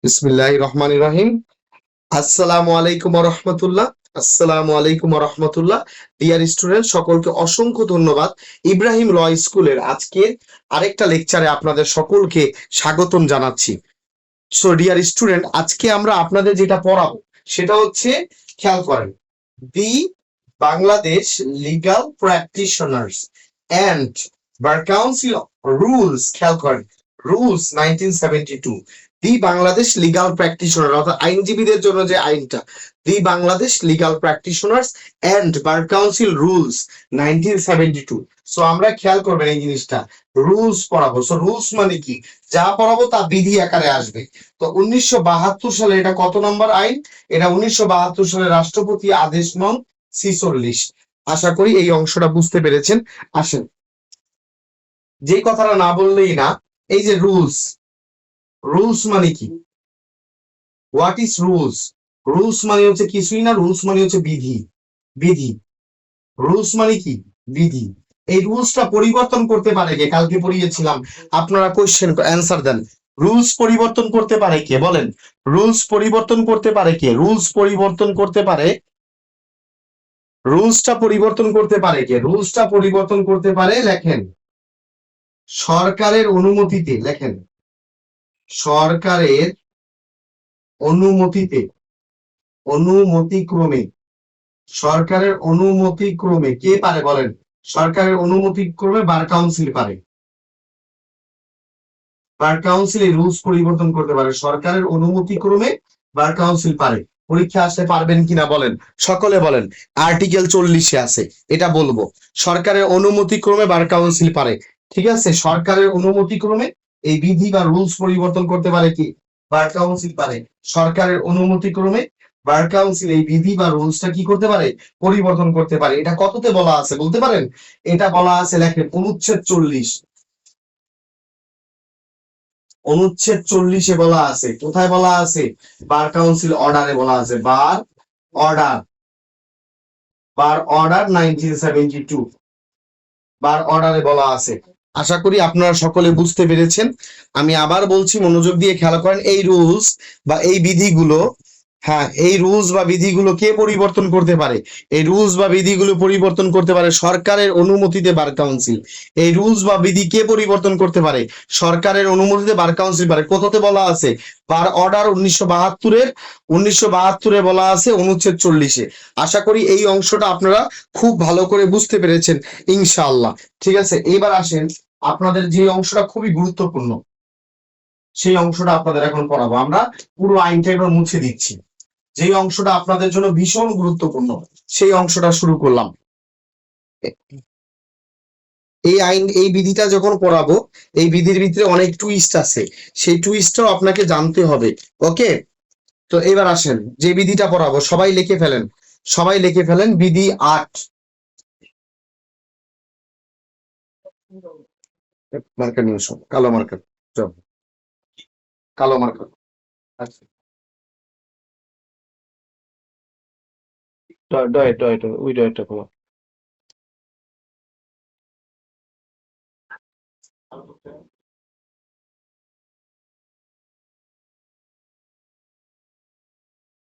বিসমিল্লাহির রহমানির রহিম। আসসালামু আলাইকুম ওয়া রাহমাতুল্লাহ। আসসালামু আলাইকুম ওয়া রাহমাতুল্লাহ। ডিয়ার স্টুডেন্ট, সকলকে অসংখ্য ধন্যবাদ। ইব্রাহিম ল স্কুলের আজকের আরেকটা লেকচারে আপনাদের সকলকে স্বাগতম জানাচ্ছি। সো ডিয়ার স্টুডেন্ট, আজকে আমরা আপনাদের যেটা পড়াবো সেটা হচ্ছে, খেয়াল করেন, the Bangladesh legal practitioners and bar council rules. খেয়াল করেন, rules 1972। The Bangladesh legal practitioner অর্থাৎ আইনজীবীদের জন্য যে আইনটা, the Bangladesh legal practitioners and bar council rules 1972। So আমরা খেয়াল করবেন এই জিনিসটা, রুলস পড়াবো। সো রুলস মানে কি? যা পড়াবো তা বিধি আকারে আসবে। তো 1972 সালে এটা কত নম্বর আইন? এটা 1972 সালে রাষ্ট্রপতি আদেশ নং 46। আশা করি এই অংশটা বুঝতে পেরেছেন। আসেন, যে কথাটা না বললেই না, এই যে রুলস, রুলস মানে কি? What is rules? রুলস মানে হচ্ছে কিছুই না, রুলস মানে হচ্ছে বিধি। বিধি, রুলস মানে কি? বিধি। এই রুলসটা পরিবর্তন করতে পারে কে? কালকে পড়িয়েছিলাম, আপনারা কোশ্চেন অ্যান্সার দেন। রুলস পরিবর্তন করতে পারে কে বলেন? রুলস পরিবর্তন করতে পারে কে? রুলস পরিবর্তন করতে পারে, রুলসটা পরিবর্তন করতে পারে কে? রুলসটা পরিবর্তন করতে পারে, লেখেন, সরকারের অনুমতিতে। লেখেন, সরকারের অনুমতিতে, অনুমতিক্রমে। সরকারের অনুমতিক্রমে কে পারে বলেন? সরকারের অনুমতিক্রমে বার কাউন্সিল পারে। বার কাউন্সিল এই রুলস পরিবর্তন করতে পারে, সরকারের অনুমতিক্রমে বার কাউন্সিল পারে। পরীক্ষা আসতে পারবেন কিনা বলেন, সকলে বলেন। আর্টিকেল 40-এ আছে, এটা বলবো, সরকারের অনুমতিক্রমে বার কাউন্সিল পারে। ঠিক আছে, সরকারের অনুমতিক্রমে এই বিধি বা রুলস পরিবর্তন করতে পারে কি? বার কাউন্সিল পারে। সরকারের অনুমতিক্রমে বার কাউন্সিল এই বিধি বা রুলসটা কি করতে পারে? পরিবর্তন করতে পারে। এটা কততে বলা আছে বলতে পারেন? এটা বলা আছে, লেখেন, অনুচ্ছেদ 40। অনুচ্ছেদ 40-এ বলা আছে। কোথায় বলা আছে? বার কাউন্সিল অর্ডারে বলা আছে। বার অর্ডার, বার অর্ডার 1972, বার অর্ডারে বলা আছে। আশা করি আপনারা সকলে বুঝতে পেরেছেন। আমি আবার বলছি, মনোযোগ দিয়ে খেয়াল করেন, এই রুলস বা এই বিধিগুলো, হ্যাঁ, এই রুলস বা বিধিগুলো কে পরিবর্তন করতে পারে? এই রুলস বা বিধিগুলো পরিবর্তন করতে পারে সরকারের অনুমতিতে বার কাউন্সিল। এই রুলস বা বিধি কে পরিবর্তন করতে পারে? সরকারের অনুমতিতে বার কাউন্সিল পারে। কোথাতে বলা আছে? বার অর্ডার 1972-এর, 1972-এ বলা আছে অনুচ্ছেদ 40-এ। আশা করি এই অংশটা আপনারা খুব ভালো করে বুঝতে পেরেছেন ইনশাআল্লাহ। ঠিক আছে, এবার আসেন, আপনাদের যে অংশটা খুবই গুরুত্বপূর্ণ সেই অংশটা আপনাদের এখন পড়াবো। আমরা পুরো আইনটা এবার মুছে দিচ্ছি। যেই অংশটা আপনাদের জন্য ভীষণ গুরুত্বপূর্ণ সেই অংশটা শুরু করলাম। এই আইন, এই বিধিটা যখন পড়াবো, এই বিধির ভিতরে অনেক টুইস্ট আছে, সেই টুইস্টটাও আপনাকে জানতে হবে। ওকে, তো এবার আসেন, যে বিধিটা পড়াবো সবাই লিখে ফেলেন, সবাই লিখে ফেলেন, বিধি 8। মার্কার নিয়ে এসো, কালো মার্কার, চল, কালো মার্কার। আচ্ছা, ডয় ডয় ডয় ওই ডয়টা করো।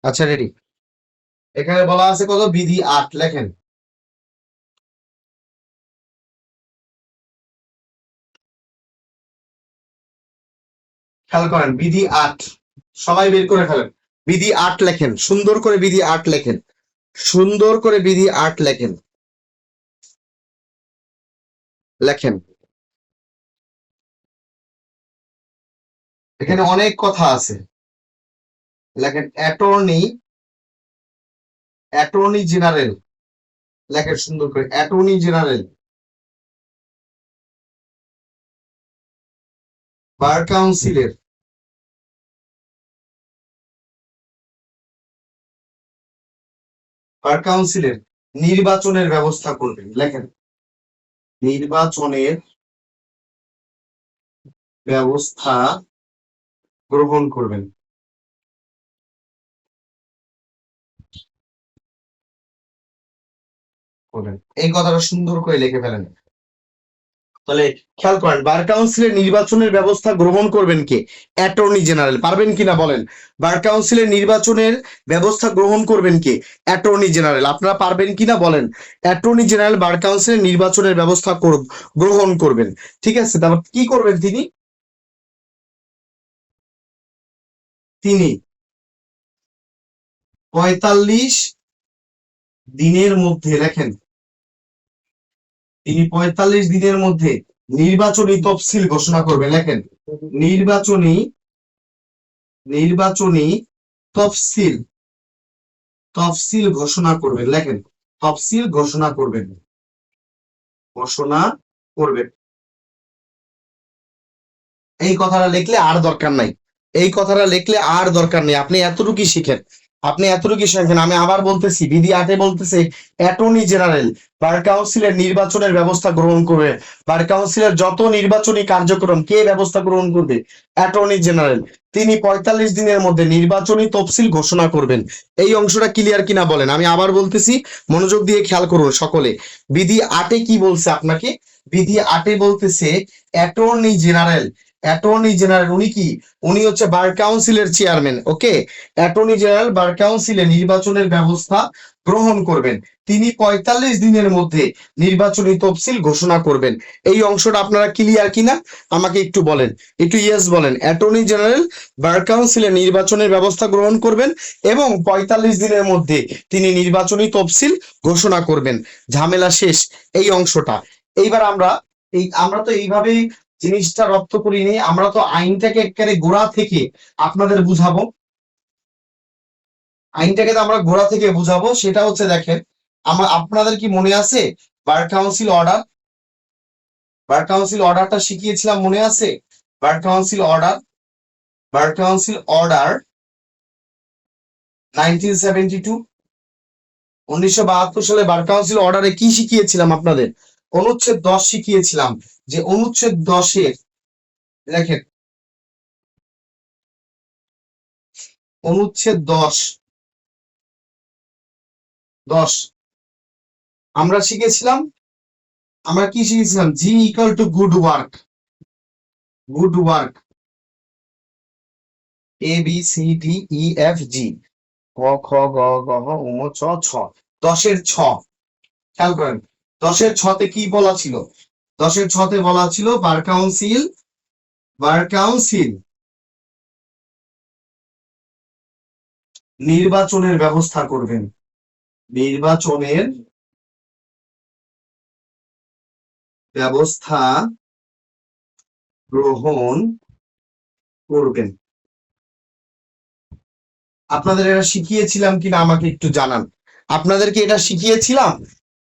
আচ্ছা, রেডি। এখানে বলা আছে কত? বিধি 8, লেখেন। খেয়াল করেন, বিধি 8, সবাই বের করে ফেলেন। বিধি 8 লেখেন, সুন্দর করে বিধি 8 লেখেন, সুন্দর করে বিধি 8 লেখেন, লেখেন। এখানে অনেক কথা আছে, লেখেন। অ্যাটর্নি, অ্যাটর্নি জেনারেল, লেখেন সুন্দর করে, অ্যাটর্নি জেনারেল, বার কাউন্সিলের, বার কাউন্সিলের নির্বাচনের ব্যবস্থা করবেন। লেখেন, নির্বাচনের ব্যবস্থা গ্রহণ করবেন। করবেন, এই কথাটা সুন্দর করে লিখে ফেলেন। তাহলে খেয়াল করেন, বার কাউন্সিলের নির্বাচনের ব্যবস্থা গ্রহণ করবেন কে? Attorney general. পারবেন কিনা বলেন? বার কাউন্সিলের নির্বাচনের ব্যবস্থা গ্রহণ করবেন কে? Attorney general. আপনারা পারবেন কিনা বলেন? অ্যাটর্নি জেনারেল বার কাউন্সিলের নির্বাচনের ব্যবস্থা গ্রহণ করবেন। ঠিক আছে, তারপর কি করবেন তিনি? তিনি ৪৫ দিনের মধ্যে, লেখেন, তিনি ৪৫ দিনের মধ্যে নির্বাচনী তফসিল ঘোষণা করবেন। লেখেন, নির্বাচনী নির্বাচনী তফসিল তফসিল ঘোষণা করবেন। লেখেন, তফসিল ঘোষণা করবেন, ঘোষণা করবেন। এই কথাটা লিখলে আর দরকার নাই, এই কথাটা লিখলে আর দরকার নেই। আপনি এতটুকু শিখেন, আপনি এতটুকু শিখেন। আমি আবার বলতেছি, বিধি ৮ বলতেছে অ্যাটর্নি জেনারেল বার কাউন্সিলের নির্বাচনের ব্যবস্থা গ্রহণ করবে। বার কাউন্সিলের যত নির্বাচনী কার্যক্রম কে ব্যবস্থা গ্রহণ করবে? Attorney general. তিনি ৪৫ দিনের মধ্যে নির্বাচনী তফসিল ঘোষণা করবেন। এই অংশটা ক্লিয়ার কিনা বলেন? আমি আবার বলতেছি, মনোযোগ দিয়ে খেয়াল করুন সকলে। বিধি ৮ কি বলছে আপনাকে? বিধি ৮ বলতেছে অ্যাটর্নি জেনারেল, অ্যাটর্নি জেনারেল উনি কি? উনি হচ্ছে বার কাউন্সিলের চেয়ারম্যান। ওকে, অ্যাটর্নি জেনারেল বার কাউন্সিলে নির্বাচনের ব্যবস্থা গ্রহণ করবেন। তিনি ৪৫ দিনের মধ্যে নির্বাচনী তফসিল ঘোষণা করবেন। এই অংশটা আপনারা ক্লিয়ার কিনা আমাকে একটু বলেন, একটু ইয়েস বলেন। অ্যাটর্নি জেনারেল বার কাউন্সিলে নির্বাচনের ব্যবস্থা গ্রহণ করবেন এবং ৪৫ দিনের মধ্যে তিনি নির্বাচনী তফসিল ঘোষণা করবেন। ঝামেলা শেষ এই অংশটা। এইবার আমরা তো এইভাবেই জিনিসটা রপ্ত করিনি, আমরা তো আইনটাকে একেবারে গোড়া থেকে আপনাদের বুঝাবো। আইনটাকে তো আমরা গোড়া থেকে বুঝাবো। সেটা হচ্ছে, দেখেন, আপনাদের কি মনে আছে bar council order? Bar council অর্ডারটা শিখিয়েছিলাম, মনে আছে? Bar council order, bar council order 1972, 1972 সালে বার কাউন্সিল অর্ডারে কি শিখিয়েছিলাম আপনাদের? অনুচ্ছেদ 10 শিখিয়েছিলাম। যে অনুচ্ছেদ 10-এর, দেখেন, অনুচ্ছেদ 10 আমরা শিখেছিলাম, আমরা কি শিখেছিলাম? G equal to good work, good work, A B C D E F G, ক খ গ ঘ ঙ চ ছ। 10-এর 6, খেয়াল করেন, 10-এর 6-তে কি বলা ছিল? 10-এর 6-তে বলা ছিল বার কাউন্সিল, বার কাউন্সিল নির্বাচনের ব্যবস্থা করবেন, নির্বাচনের ব্যবস্থা গ্রহণ করবেন। আপনাদের এটা শিখিয়েছিলাম কিনা আমাকে একটু জানান। আপনাদেরকে এটা শিখিয়েছিলাম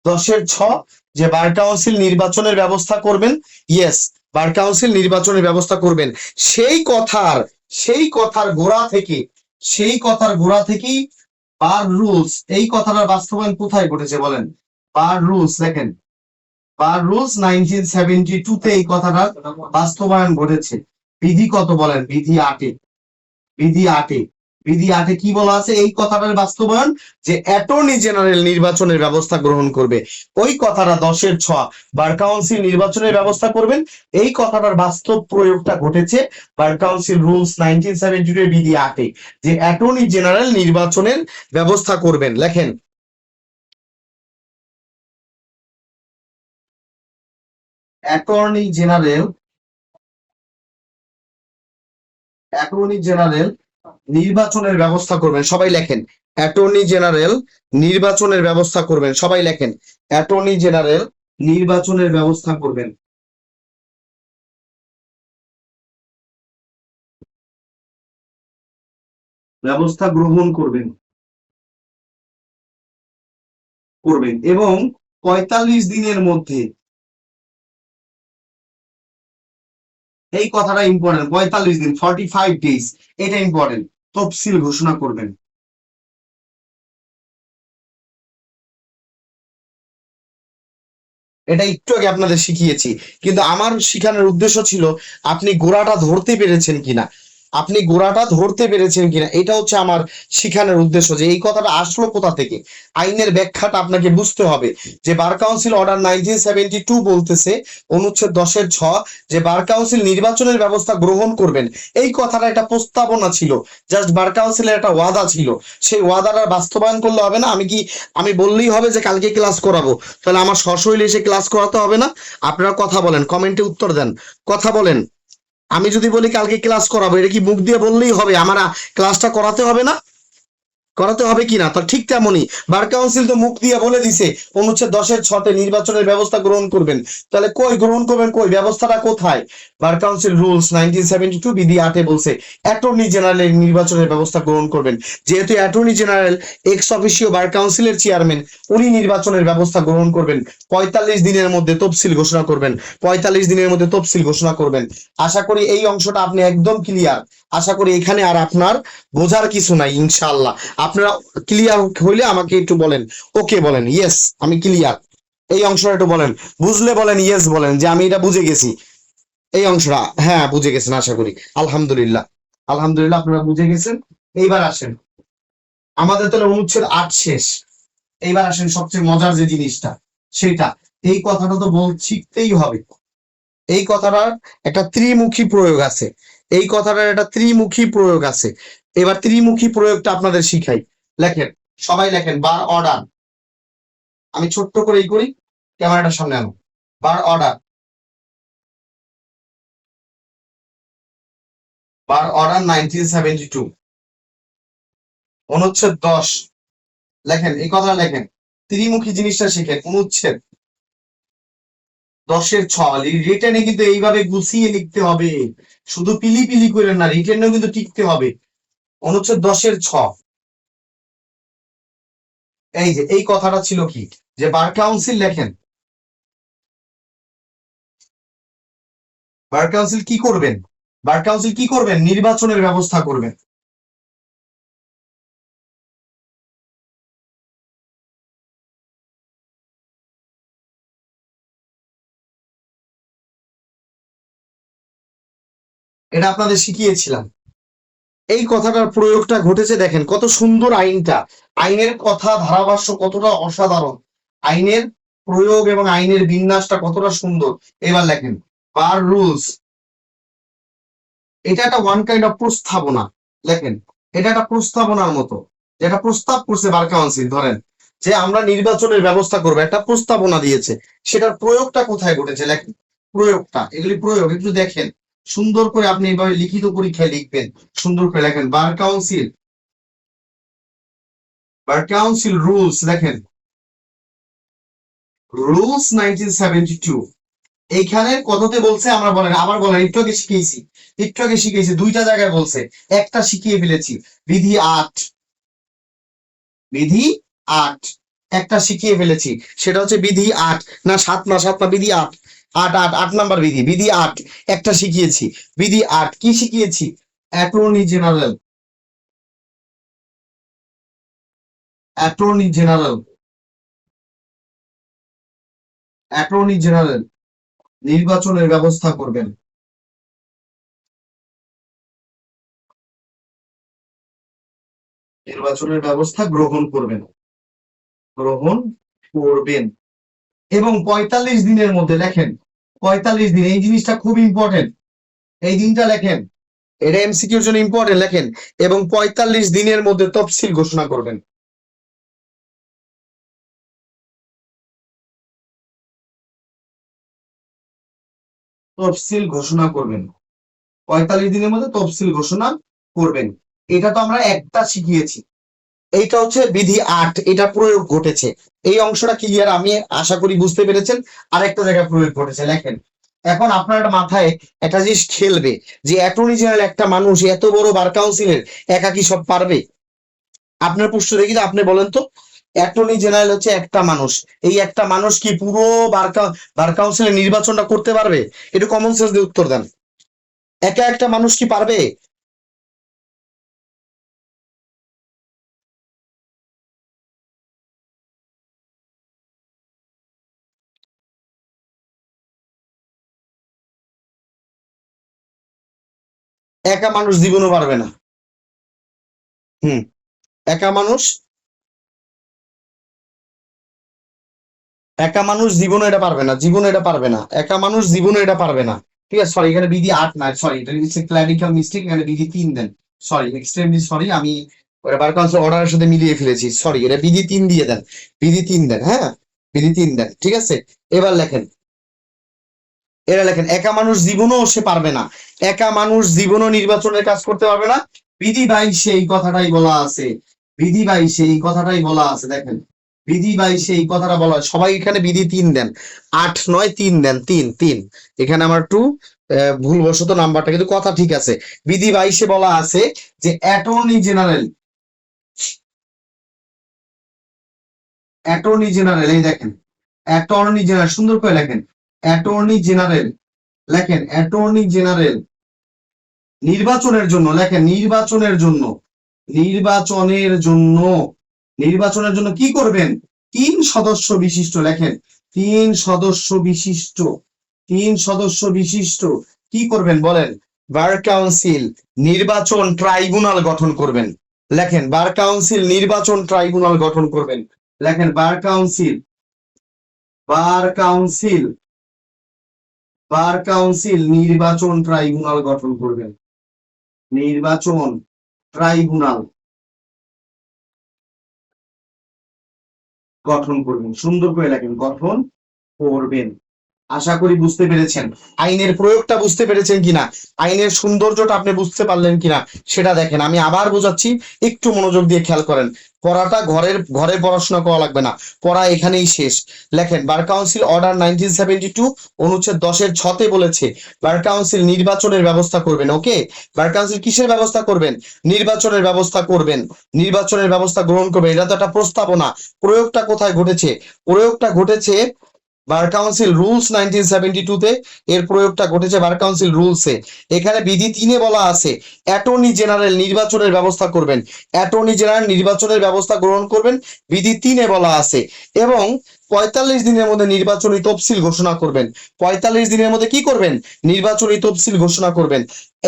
10-এর 6, যে বার কাউন্সিল নির্বাচনের ব্যবস্থা করবেন। ইয়েস, বার কাউন্সিল নির্বাচনের ব্যবস্থা করবেন। সেই কথার সেই কথার গোড়া থেকে, সেই কথার গোড়া থেকেই বার রুলস, এই কথাটার বাস্তবায়ন কোথায় ঘটেছে বলেন? বার রুলস, দেখেন, বার রুলস 1972-তে এই কথাটার বাস্তবায়ন ঘটেছে। বিধি কত বলেন? বিধি 8-এ, বিধি 8-এ, বিধি 8-এ কি বলা আছে? এই কথাটার বাস্তবায়ন, যে অ্যাটর্নি জেনারেল নির্বাচনের ব্যবস্থা গ্রহণ করবে। ওই কথাটা 10-এর 6, বার কাউন্সিল নির্বাচনের ব্যবস্থা করবেন, এই কথাটার বাস্তব প্রয়োগটা ঘটেছে বার কাউন্সিল রুলস 1972 এর বিধি 8-এ, যে অ্যাটর্নি জেনারেল নির্বাচনের ব্যবস্থা করবেন। লেখেন, অ্যাটর্নি জেনারেল, অ্যাটর্নি জেনারেল নির্বাচনের ব্যবস্থা করবেন। সবাই লেখেন, অ্যাটর্নি জেনারেল নির্বাচনের ব্যবস্থা করবেন। সবাই লেখেন, অ্যাটর্নি জেনারেল নির্বাচনের ব্যবস্থা করবেন, ব্যবস্থা গ্রহণ করবেন, করবেন এবং ৪৫ দিনের মধ্যে, এই কথাটা ইম্পর্টেন্ট, ৪৫ দিন, 45 ডেজ, এটা ইম্পর্টেন্ট, তফসিল ঘোষণা করবেন। এটা একটু আগে আপনাদের শিখিয়েছি, কিন্তু আমার শিখানোর উদ্দেশ্য ছিল আপনি গোড়াটা ধরতে পেরেছেন কিনা। আপনি গোড়াটা ধরতে পেরেছেন কিনা, এটা হচ্ছে আমার শিখানোর উদ্দেশ্য, যে এই কথাটা আসলো কোথা থেকে। আইনের ব্যাখ্যাটা আপনাকে বুঝতে হবে। যে বার কাউন্সিল অর্ডার 1972 বলতেছে অনুচ্ছেদ 10-এর 6, যে বার কাউন্সিল নির্বাচনের ব্যবস্থা গ্রহণ করবেন। এই কথাটা একটা প্রস্তাবনা ছিল, জাস্ট বার কাউন্সিলের একটা ওয়াদা ছিল। সেই ওয়াদাটা বাস্তবায়ন করলে হবে না। আমি বললেই হবে যে কালকে ক্লাস করাবো, তাহলে আমার সশরীরে এসে ক্লাস করাতে হবে না? আপনারা কথা বলেন, কমেন্টে উত্তর দেন, কথা বলেন। আমি যদি বলি কালকে ক্লাস করাবো, এটা কি মুখ দিয়ে বললেই হবে? আমার ক্লাসটা করাতে হবে না? করাতে হবে কিনা? তো ঠিক তেমনই বার কাউন্সিল তো মুখ দিয়ে বলে দিছে অনুচ্ছেদ 10-এর 6-তে নির্বাচনের ব্যবস্থা গ্রহণ করবেন। তাহলে কই গ্রহণ করবেন, কই ব্যবস্থাটা কোথায়? বার কাউন্সিল রুলস 1972 বিধি 8-এ বলছে অ্যাটর্নি জেনারেলের নির্বাচনের ব্যবস্থা গ্রহণ করবেন। যেহেতু অ্যাটর্নি জেনারেল এক্স অফিসিও বার কাউন্সিলের চেয়ারম্যান, উনি নির্বাচনের ব্যবস্থা গ্রহণ করবেন। 45 দিনের মধ্যে তফসিল ঘোষণা করবেন। 45 দিনের মধ্যে তফসিল ঘোষণা করবেন। আশা করি এই অংশটা আপনি একদম ক্লিয়ার। আশা করি এখানে আর আপনার বোঝার কিছু নাই, ইনশাআল্লাহ। আপনারা ক্লিয়ার হইলে আমাকে একটু বলেন, ওকে বলেন, ইয়েস আমি ক্লিয়ার। এই অংশটা একটু বলেন, বুঝলে বলেন ইয়েস বলেন যে আমি এটা বুঝে গেছি। এই অংশটা হ্যাঁ বুঝে গেছেন আশা করি। আলহামদুলিল্লাহ, আলহামদুলিল্লাহ আপনারা বুঝে গেছেন। এইবার আসেন, আমাদের তাহলে অনুচ্ছেদ 8 শেষ। এইবার আসেন সবচেয়ে মজার যে জিনিসটা, সেটা এই কথাটা তো শিখতেই হবে। এই কথাটার একটা ত্রিমুখী প্রয়োগ আছে। এই কথাটার একটা ত্রিমুখী প্রয়োগ আছে। এবার ত্রিমুখী প্রয়োগটা আপনাদের শিখাই। লেখেন, সবাই লেখেন বার অর্ডার। আমি ছোট্ট করেই করি, ক্যামেরাটার সামনে আনো। বার অর্ডার, বার অর্ডার 1972 অনুচ্ছেদ 10। লেখেন এই কথাটা লেখেন, ত্রিমুখী জিনিসটা শিখেন। অনুচ্ছেদ 10-এর 6 রিটেনে কিন্তু এইভাবে গুছিয়ে লিখতে হবে, শুধু পিলি পিলি করে না, রিটেনেও কিন্তু টিকতে হবে। অনুচ্ছেদ 10-এর 6, এই যে এই কথাটা ছিল কি, যে বার কাউন্সিল লেখেন, বার কাউন্সিল কি করবেন? বার কাউন্সিল কি করবেন? নির্বাচনের ব্যবস্থা করবেন। এটা আপনাদের শিখিয়েছিলাম। এই কথাটার প্রয়োগটা ঘটেছে, দেখেন কত সুন্দর আইনটা। আইনের কথা ধারাভাষ্য কতটা অসাধারণ, আইনের প্রয়োগ এবং আইনের বিন্যাসটা কতটা সুন্দর। এবার লেখেন বার রুলস, এটা একটা ওয়ান কাইন্ড অফ প্রস্তাবনা। লেখেন, এটা একটা প্রস্তাবনার মতো, যেটা প্রস্তাব করছে বার কাউন্সিল। ধরেন যে আমরা নির্বাচনের ব্যবস্থা করবো, একটা প্রস্তাবনা দিয়েছে, সেটার প্রয়োগটা কোথায় ঘটেছে লেখেন। প্রয়োগটা, এগুলি প্রয়োগ একটু দেখেন সুন্দর করে। আপনি এভাবে লিখিত পরীক্ষায় লিখবেন, সুন্দর করে লেখেন বার কাউন্সিল, বার কাউন্সিল রুলস। লেখেন রুলস 1972। এইখানে কততে বলছে আমরা বলেন, আবার বলেন, একটু আগে শিখিয়েছি, একটু আগে শিখিয়েছি, দুইটা জায়গায় বলছে, একটা শিখিয়ে ফেলেছি। বিধি 8, বিধি 8 একটা শিখিয়ে ফেলেছি, সেটা হচ্ছে বিধি 8, না 7, না 7 না, বিধি 8, 8 নাম্বার বিধি, বিধি 8 একটা শিখিয়েছি। বিধি 8 কি শিখিয়েছি? Attorney general, attorney general, attorney general নির্বাচনের ব্যবস্থা করবেন, নির্বাচনের ব্যবস্থা গ্রহণ করবেন, গ্রহণ করবেন। এবং 45 দিনের মধ্যে, লেখেন 45 দিন, এই জিনিসটা খুব ইম্পর্টেন্ট, এই দিনটা লেখেন, এটা এমসিকিউর জন্য ইম্পর্টেন্ট। লেখেন এবং 45 দিনের মধ্যে তফসিল ঘোষণা করবেন। তফসিল ঘোষণা করবেন, 45 দিনের মধ্যে তফসিল ঘোষণা করবেন। এটা তো আমরা একটা শিখিয়েছি। এইটা হচ্ছে বিধি 8, এটা প্রয়োগ ঘটেছে। এই অংশটা ক্লিয়ার, আমি আশা করি বুঝতে পেরেছেন। আরেকটা জায়গায় প্রয়োগ ঘটেছে, লেখেন। এখন আপনার মাথায় একটা জিনিস খেলবে, যে অ্যাটর্নি জেনারেল একটা মানুষ, এত বড় বার কাউন্সিলের একা কি সব পারবে? আপনার প্রশ্ন দেখি তো, আপনি বলেন তো, অ্যাটর্নি জেনারেল হচ্ছে একটা মানুষ, এই একটা মানুষ কি পুরো বার কাউন্সিলের নির্বাচনটা করতে পারবে? একটু কমন সেন্স দিয়ে উত্তর দেন, একা একটা মানুষ কি পারবে? একা মানুষ জীবনও পারবে না। হুম। একা মানুষ, একা মানুষ জীবনও এটা পারবে না, জীবনও এটা পারবে না, একা মানুষ জীবনও এটা পারবে না। ঠিক আছে, সরি, এখানে বিধি 8 না, সরি, এটা হচ্ছে ক্লারিক্যাল মিস্টেক, এখানে বিধি 3 দেন। সরি, এক্সট্রিমলি সরি, আমি বার কাউন্সিল অর্ডারের সাথে মিলিয়ে ফেলেছি, সরি, এটা বিধি 3 দিয়ে দেন। বিধি 3 দেন, হ্যাঁ, বিধি 3 দেন, ঠিক আছে। এবার লেখেন, এরা লেখেন একা মানুষ জীবনও সে পারবে না, একা মানুষ জীবনও নির্বাচনের কাজ করতে পারবে না। বিধি 22 এই কথাটাই বলা আছে, বিধি 22 এই কথাটাই বলা আছে, দেখেন, বিধি 22 এই কথাটা বলা হয়। সবাই এখানে বিধি 3 দেন, 8 9 3 দেন, 3 3। এখানে আমার একটু ভুলবশত নাম্বারটা, কিন্তু কথা ঠিক আছে। বিধি 22 বলা আছে যে অ্যাটর্নি জেনারেল, অ্যাটর্নি জেনারেল, এই দেখেন, অ্যাটর্নি জেনারেল, সুন্দর করে লেখেন, অ্যাটর্নি জেনারেল, লেখেন অ্যাটর্নি জেনারেল নির্বাচনের জন্য, লেখেন নির্বাচনের জন্য, নির্বাচনের জন্য, নির্বাচনের জন্য কি করবেন, 3 সদস্য বিশিষ্ট, লেখেন 3 সদস্য বিশিষ্ট, 3 সদস্য বিশিষ্ট কি করবেন বলেন, বার কাউন্সিল নির্বাচন ট্রাইব্যুনাল গঠন করবেন। লেখেন বার কাউন্সিল নির্বাচন ট্রাইব্যুনাল গঠন করবেন। লেখেন বার কাউন্সিল, বার কাউন্সিল, বার কাউন্সিল নির্বাচন ট্রাইব্যুনাল গঠন করবেন, নির্বাচন ট্রাইব্যুনাল গঠন করবেন। সুন্দর করে লেখেন, গঠন করবেন। আশা করি বুঝতে পেরেছেন। আইনের প্রয়োগটা বুঝতে পেরেছেন কিনা, আইনের সৌন্দর্যটা আপনি বুঝতে পারলেন কিনা সেটা দেখেন। আমি আবার বোঝাচ্ছি, একটু মনোযোগ দিয়ে খেয়াল করেন। পড়াটা ঘরে পড়াশোনা করা লাগবে না, পড়া এখানেই শেষ। লেখেন বার কাউন্সিল অর্ডার 1972 অনুচ্ছেদ 10-এর 6-তে বলেছে বার কাউন্সিল নির্বাচনের ব্যবস্থা করবেন। ওকে, বার কাউন্সিল কিসের ব্যবস্থা করবেন, নির্বাচনের ব্যবস্থা করবেন, নির্বাচনের ব্যবস্থা গ্রহণ করবেন। এটা তো একটা প্রস্তাবনা। প্রয়োগটা কোথায় ঘটেছে, প্রয়োগটা ঘটেছে বার কাউন্সিল রুলস 1972-তে, এর প্রয়োগটা ঘটেছে বার কাউন্সিল রুলসে। এখানে বিধি 3-এ বলা আছে অ্যাটর্নি জেনারেল নির্বাচনের ব্যবস্থা করবেন, অ্যাটর্নি জেনারেল নির্বাচনের ব্যবস্থা গ্রহণ করবেন, বিধি 3-এ বলা আছে। এবং 45 দিনের মধ্যে নির্বাচনী তফসিল ঘোষণা করবেন। 45 দিনের মধ্যে কি করবেন, নির্বাচনী তফসিল ঘোষণা করবেন।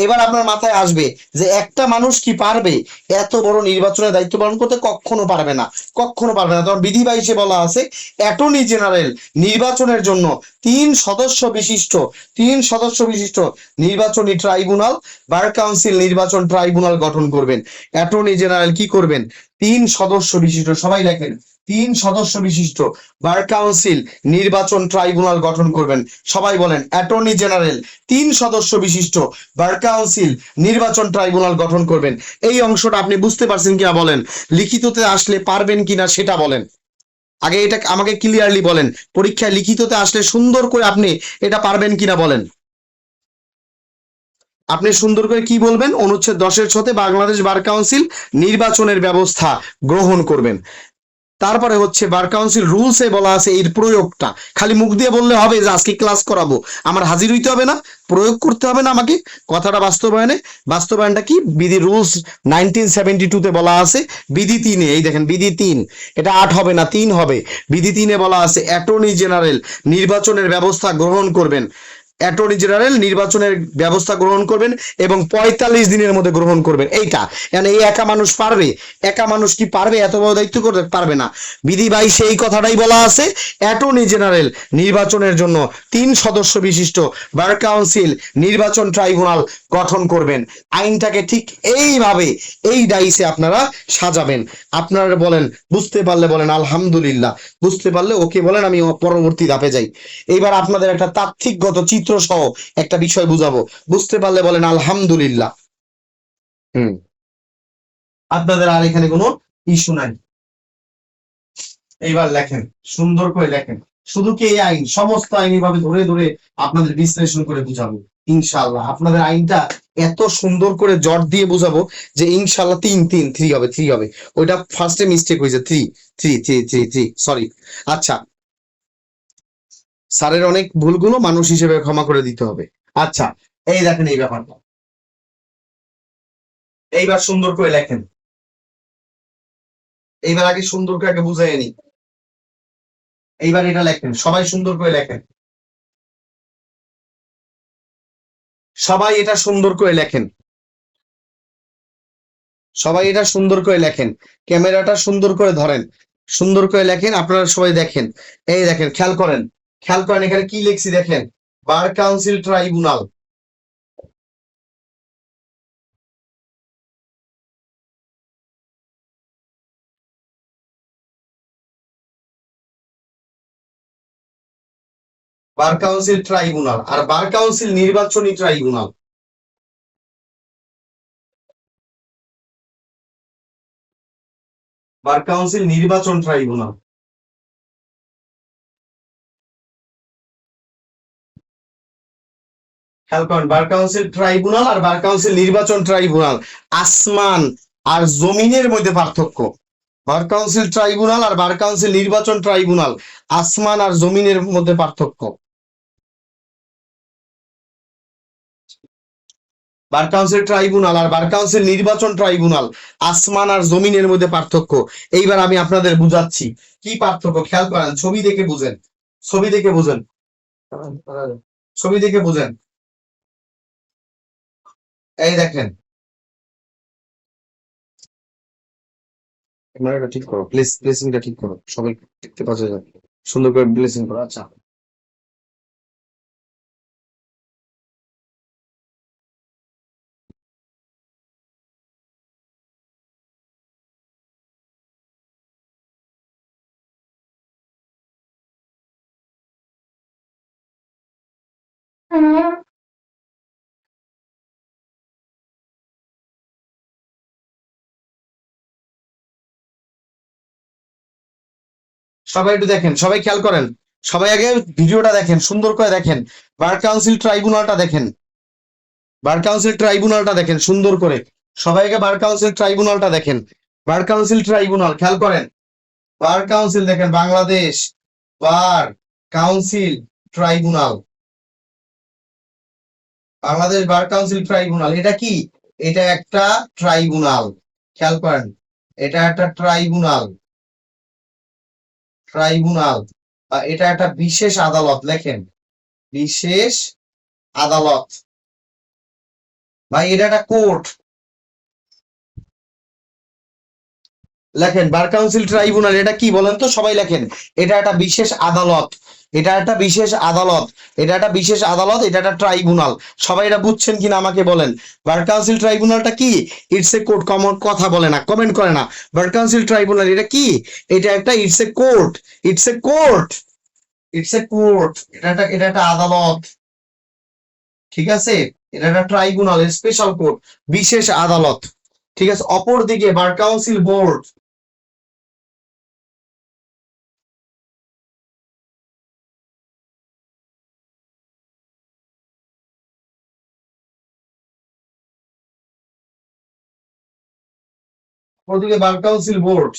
এবার আপনার মাথায় আসবে যে একটা মানুষ কি পারবে এত বড় নির্বাচনের দায়িত্ব পালন করতে, কখনো পারবে না, কখনো পারবে না। তখন বিধি 22-এ বলা আছে অ্যাটর্নি জেনারেল নির্বাচনের জন্য 3 সদস্য বিশিষ্ট, 3 সদস্য বিশিষ্ট নির্বাচনী ট্রাইব্যুনাল, বার কাউন্সিল নির্বাচন ট্রাইব্যুনাল গঠন করবেন। অ্যাটর্নি জেনারেল কি করবেন, 3 সদস্য বিশিষ্ট, সবাই লেখেন 3 সদস্য বিশিষ্ট বার কাউন্সিল নির্বাচন ট্রাইব্যুনাল গঠন করবেন। সবাই বলেন অ্যাটর্নি জেনারেল 3 সদস্য বিশিষ্ট বার কাউন্সিল নির্বাচন ট্রাইব্যুনাল গঠন করবেন। এই অংশটা আপনি বুঝতে পারছেন কিনা বলেন, লিখিততে আসলে পারবেন কিনা সেটা বলেন। আগে এটা আমাকে ক্লিয়ারলি বলেন, পরীক্ষায় লিখিততে আসলে সুন্দর করে আপনি এটা পারবেন কিনা বলেন। আপনি সুন্দর করে কি বলবেন, অনুচ্ছেদ 10-এর 6-তে বাংলাদেশ বার কাউন্সিল নির্বাচনের ব্যবস্থা গ্রহণ করবেন। তারপরে হচ্ছে বার কাউন্সিল রুলসে বলা আছে এর প্রয়োগটা। খালি মুখ দিয়ে বললে হবে যে আজকে ক্লাস করাবো, আমার হাজির হইতে হবে না, প্রয়োগ করতে হবে না আমাকে কথাটা বাস্তবায়নে। বাস্তবায়নটা কি, বিধি রুলস 1972-তে বলা আছে বিধি 3-এ, এই দেখেন বিধি 3, এটা 8 হবে না, 3 হবে। বিধি 3-এ বলা আছে অ্যাটর্নি জেনারেল নির্বাচনের ব্যবস্থা গ্রহণ করবেন, অ্যাটর্নি জেনারেল নির্বাচনের ব্যবস্থা গ্রহণ করবেন এবং 45 দিনের মধ্যে গ্রহণ করবেন। এইটা মানে এই একা মানুষ পারবে, একা মানুষ কি পারবে এত বড় দায়িত্ব করতে পারবে না। বিধি 22 এই কথাটাই বলা আছে, অ্যাটর্নি জেনারেল নির্বাচনের জন্য 3 সদস্য বিশিষ্ট বার কাউন্সিল নির্বাচন ট্রাইব্যুনাল গঠন করবেন। আইনটাকে ঠিক এইভাবে এই ডাইসে আপনারা সাজাবেন। আপনারা বলেন বুঝতে পারলে বলেন আলহামদুলিল্লাহ, বুঝতে পারলে ওকে বলেন, আমি পরবর্তী ধাপে যাই। এইবার আপনাদের একটা তাত্ত্বিকগত চিত্র সহ একটা বিষয় বুঝাবো, বুঝতে পারলে বলেন আলহামদুলিল্লাহ। হুম, আপনাদের আর এখানে কোনো ইস্যু নাই। এইবার লেখেন, সুন্দর করে লেখেন। শুধু কি এই আইন, সমস্ত আইন এভাবে ধরে ধরে আপনাদের বিশ্লেষণ করে বুঝাবো ইনশাআল্লাহ। আপনাদের আইনটা এত সুন্দর করে জট দিয়ে বুঝাবো যে ইনশাআল্লাহ 3 হবে, 3 হবে। ওইটা ফার্স্টে মিস্টেক হয়েছে, 3 সরি। আচ্ছা, স্যারের অনেক ভুলগুলো মানুষ হিসেবে ক্ষমা করে দিতে হবে। আচ্ছা, এই দেখেন এই ব্যাপারটা, এইবার সুন্দর করে লেখেন। এইবার আগে সুন্দর করে আগে বুঝাই নি। এইবার এটা লেখেন, সবাই সুন্দর করে লেখেন, সবাই এটা সুন্দর করে লেখেন। সবাই এটা সুন্দর করে লেখেন, ক্যামেরাটা সুন্দর করে ধরেন, সুন্দর করে লেখেন, আপনারা সবাই দেখেন। এই দেখেন, খেয়াল করেন, খেয়াল করেন এখানে কি লিখছি দেখেন, bar council tribunal. Bar council tribunal আর বার কাউন্সিল নির্বাচনী ট্রাইব্যুনাল। বার কাউন্সিল নির্বাচন ট্রাইব্যুনাল। খেয়াল করেন, বার কাউন্সিল ট্রাইব্যুনাল আর বার কাউন্সিল নির্বাচন ট্রাইব্যুনাল, আসমান আর জমিনের মধ্যে পার্থক্য। বার কাউন্সিল ট্রাইব্যুনাল আর বার কাউন্সিল নির্বাচন ট্রাইব্যুনাল, আসমান আর জমিনের মধ্যে পার্থক্য। বার কাউন্সিল ট্রাইব্যুনাল আর বার কাউন্সিল নির্বাচন ট্রাইব্যুনাল, আসমান আর জমিনের মধ্যে পার্থক্য। এইবার আমি আপনাদের বুঝাচ্ছি কি পার্থক্য, খেয়াল করেন, ছবি দেখে বুঝেন, ছবি দেখে বুঝেন, ছবি দেখে বুঝেন। এই দেখেন, ক্যামেরাটা ঠিক করো প্লিজ, প্লেসিংটা ঠিক করো, সবাই দেখতে পাচ্ছে যায়, সুন্দর করে প্লেসিং করো। আচ্ছা, সবাই একটু দেখেন, সবাই খেয়াল করেন, সবাই আগে ভিডিওটা দেখেন, সুন্দর করে দেখেন, বার কাউন্সিল ট্রাইব্যুনালটা দেখেন, বার কাউন্সিল ট্রাইব্যুনালটা দেখেন সুন্দর করে, সবাইকে বার কাউন্সিল ট্রাইব্যুনালটা দেখেন। বার কাউন্সিল ট্রাইব্যুনাল, খেয়াল করেন, বার কাউন্সিল দেখেন, বাংলাদেশ বার কাউন্সিল ট্রাইব্যুনাল, বাংলাদেশ বার কাউন্সিল ট্রাইব্যুনাল, এটা কি? এটা একটা ট্রাইব্যুনাল, খেয়াল করেন, এটা একটা ট্রাইব্যুনাল, ট্রাইব্যুনাল বা এটা একটা বিশেষ আদালত, লেখেন বিশেষ আদালত, ভাই এটা একটা কোর্ট, লেখেন বার কাউন্সিল ট্রাইব্যুনাল, এটা কি বলেন তো সবাই লেখেন, এটা একটা বিশেষ আদালত, এটা একটা বিশেষ আদালত, এটা একটা বিশেষ আদালত, এটা একটা ট্রাইব্যুনাল। সবাই এটা বুঝছেন কিনা আমাকে বলেন। বার কাউন্সিল ট্রাইব্যুনালটা কি? ইটস এ কোর্ট, কমন কথা বলে না, কমেন্ট করে না। বার কাউন্সিল ট্রাইব্যুনাল এটা কি? এটা একটা, it's a court, it's a court, it's a court, এটা একটা আদালত, ঠিক আছে? এটা একটা ট্রাইব্যুনাল, স্পেশাল কোর্ট, বিশেষ আদালত, ঠিক আছে? অপরদিকে বার কাউন্সিল বোর্ড, অপরদিকে বার কাউন্সিল বোর্ড,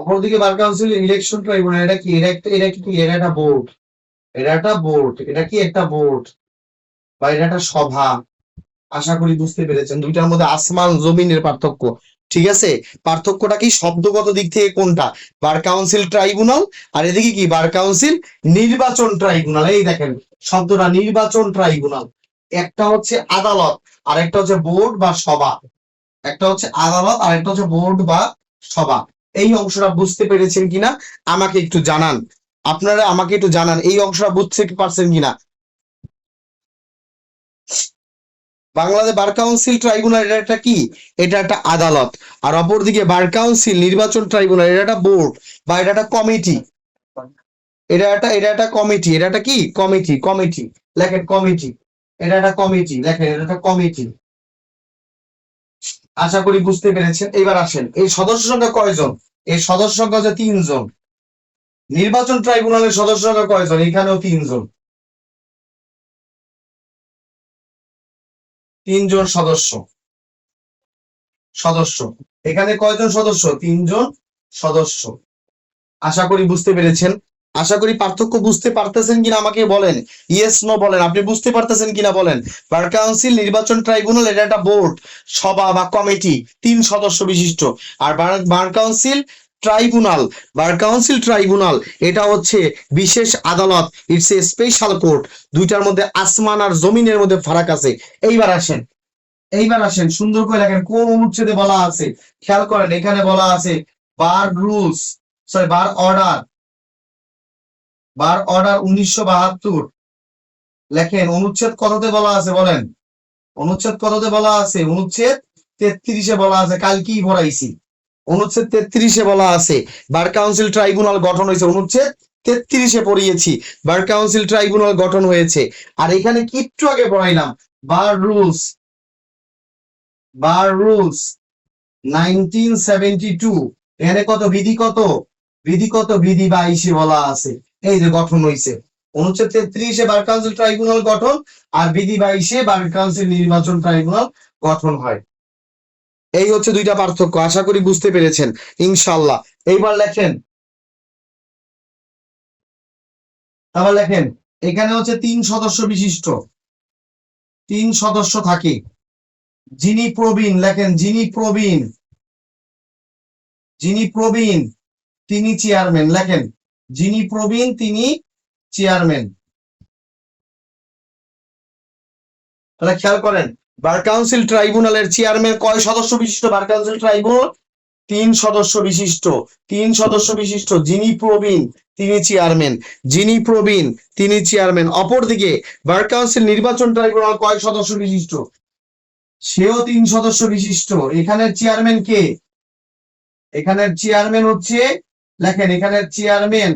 অপরদিকে বার কাউন্সিল ইলেকশন ট্রাইব্যুনাল, এটা কি? এটা একটা বোর্ড, এটা একটা বোর্ড, এটা কি? একটা বোর্ড বা এটা একটা সভা। আশা করি বুঝতে পেরেছেন দুইটার মধ্যে আসমান জমিনের পার্থক্য, ঠিক আছে? পার্থক্যটা কি শব্দগত দিক থেকে কোনটা? বার কাউন্সিল ট্রাইব্যুনাল আর এদিকে কি? বার কাউন্সিল নির্বাচন ট্রাইব্যুনাল। এই দেখেন শব্দটা, নির্বাচন ট্রাইব্যুনাল, একটা হচ্ছে আদালত আর একটা হচ্ছে বোর্ড বা সভা, একটা হচ্ছে আদালত আর একটা হচ্ছে বোর্ড বা সভা। এই অংশটা বুঝতে পেরেছেন কিনা আমাকে একটু জানান, আপনারা আমাকে একটু জানান এই অংশটা বুঝতে পারছেন কিনা। বাংলাদেশ বার কাউন্সিল ট্রাইব্যুনাল এটা একটা কি? এটা একটা আদালত। আর অপরদিকে বার কাউন্সিল নির্বাচন ট্রাইব্যুনাল এটা একটা বোর্ড বা এটা একটা কমিটি, এটা একটা কমিটি, এটা একটা কি? কমিটি, কমিটি, লেখেন কমিটি, এটা একটা কমিটি, লেখেন এটা একটা কমিটি। আশা করি বুঝতে পেরেছেন। এবার আসেন, এই সদস্য সংখ্যা কয়জন? এই সদস্য সংখ্যা হচ্ছে 3 জন। নির্বাচন ট্রাইব্যুনালের সদস্য সংখ্যা কয়জন? এখানেও 3 জন, 3 জন সদস্য, সদস্য। এখানে কয়জন সদস্য? 3 জন সদস্য। আশা করি বুঝতে পেরেছেন। আশা করি পার্থক্য বুঝতে পারতেছেন কিনা আমাকে বলেন, ইয়েস নো বলেন, আপনি বুঝতে পারতেছেন কিনা বলেন। বার কাউন্সিল নির্বাচন ট্রাইব্যুনাল এটা একটা বোর্ড, সভা বা কমিটি, 3 সদস্য বিশিষ্ট। আর bar council tribunal, bar council tribunal এটা হচ্ছে বিশেষ আদালত, ইটস এ স্পেশাল কোর্ট। দুইটার মধ্যে আসমান আর জমিনের মধ্যে ফারাক আছে। এইবার আসেন, এইবার আসেন, সুন্দর করে লেখেন কোন অনুচ্ছেদে বলা আছে। খেয়াল করেন, এখানে বলা আছে বার রুলস, সরি বার অর্ডার, বার অর্ডার 1972। লেখেন অনুচ্ছেদ কততে বলা আছে বলেন, অনুচ্ছেদ কততে বলা আছে? অনুচ্ছেদ 33-এ বলা আছে। কালকেই পড়াইছি। অনুচ্ছেদ 33-এ বলা আছে বার কাউন্সিল ট্রাইব্যুনাল গঠন হয়েছে। অনুচ্ছেদ 33-এ পড়িয়েছি বার কাউন্সিল ট্রাইব্যুনাল গঠন হয়েছে। আর এখানে একটু আগে পড়াইলাম বার রুলস, বার রুলস 1972। এখানে কত বিধি, কত বিধি, কত বিধি 22-এ বলা আছে। এই যে গঠন হয়েছে অনুচ্ছেদ 33-এ বার কাউন্সিল ট্রাইব্যুনাল গঠন, আর বিধি 22-এ বার কাউন্সিল নির্বাচন ট্রাইব্যুনাল গঠন হয়। এই হচ্ছে দুইটা পার্থক্য, আশা করি বুঝতে পেরেছেন ইনশাল্লাহ। এইবার লেখেন, তারপর লেখেন এখানে হচ্ছে 3 সদস্য বিশিষ্ট, 3 সদস্য থাকে। যিনি প্রবীণ, লেখেন যিনি প্রবীণ, যিনি প্রবীণ তিনি চেয়ারম্যান। লেখেন যিনি প্রবীণ তিনি চেয়ারম্যান। তাহলে খেয়াল করেন বার কাউন্সিল ট্রাইব্যুনালের চেয়ারম্যান কয় সদস্য বিশিষ্ট? বার কাউন্সিল ট্রাইব্যুনাল 3 সদস্য বিশিষ্ট, 3 সদস্য বিশিষ্ট। যিনি প্রবীণ তিনি চেয়ারম্যান, যিনি প্রবীণ তিনি চেয়ারম্যান। অপরদিকে বার কাউন্সিল নির্বাচন ট্রাইব্যুনাল কয় সদস্য বিশিষ্ট? সেও 3 সদস্য বিশিষ্ট। এখানের চেয়ারম্যান কে? এখানের চেয়ারম্যান হচ্ছে, লেখেন এখানের চেয়ারম্যান,